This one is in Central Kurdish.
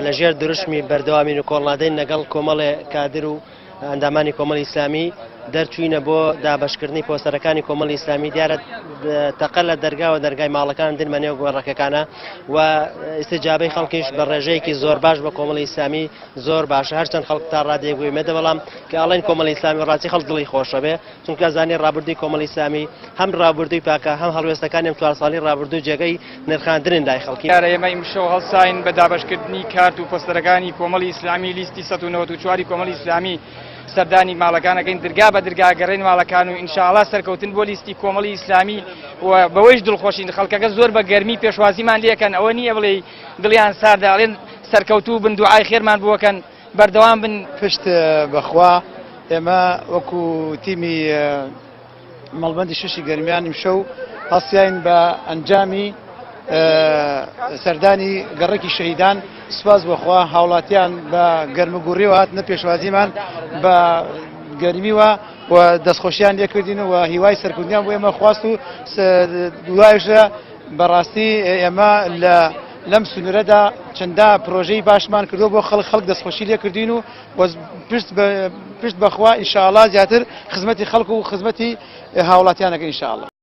لەژێر دروشمی بەردەوامین و کۆڵادەین لەگەڵ کۆمەڵێ کادر و ئەندامانی کۆمەڵی ئیسلامی دەرچوینە بۆ دابەشکردنی پۆستەرەکانی کۆمەڵی ئیسلامی دیارە تەقە لە دەرگا و دەرگای ماڵەکان دنمە نێو گۆڕەکەکانە و ئستیجابەی خەڵکیش بە ڕێژەیەکی زۆر باش بە کۆمەڵی ئیسلامی زۆر باشە هەرچەند خەڵک تا ڕادێگوێمێدە بەڵام کە ئاڵێن کۆمەڵی ئیسلامی ڕاستی خەڵک دڵی خۆشە بێ چونکە زانانی ڕابردووی کۆمەڵی ئیسلامی هەم ڕابردووی پاکە هەم هەڵوێستەکانی 4 ساڵی ڕابردوو جێگەی نرخاندنن لای خەڵکی ئێمە ئیمشەو هەڵساین بە دابەشکردنی کارت و پۆستەرەکانی کۆمەڵی ئیسلامی لیستی 1994 کۆمەڵی ئیسلامی سەردانی ماڵەکانەکەین درگا بە درگاگەڕین ماڵەکان و ئینشاءڵڵا سەرکەوتن بۆ لیستی کۆمەڵی ئیسلامی و بەوەیش دڵخۆشین خەڵکەکە زۆر بە گەرمی پێشوازیمان لێکەن ئەوە نییە بڵێ دڵیان ساردە ئەڵێن سەرکەوتوو بن دوعای خێرمان بووەکەن بەردەوام بن پشت بەخوا ئێمە وەکو تیمی مەڵبەندی شوشی گەرمیان ئیمشەو هەڵسیاین بە ئەنجامی سەردانی گەڕێکی شەهیدان سوپاس بەخوا هاوڵاتیان بە گەرمەگوڕیەوە هاتنە پێشوازیمان بە گەرمیوە و دەستخۆشیان لێکردین و هیوای سەرکردیان بۆ ئێمە خواست و دوایشە بەڕاستی ئێمە لەم سنوورەدا چەندە پرۆژەی باشمان کردو بۆ خەڵک دەستخۆشی لێکردین و پشت بەخوا ئینشاءڵڵا زیاتر خزمەتی خەڵک و خزمەتی هاوڵاتیانەکە ئینشاءڵڵا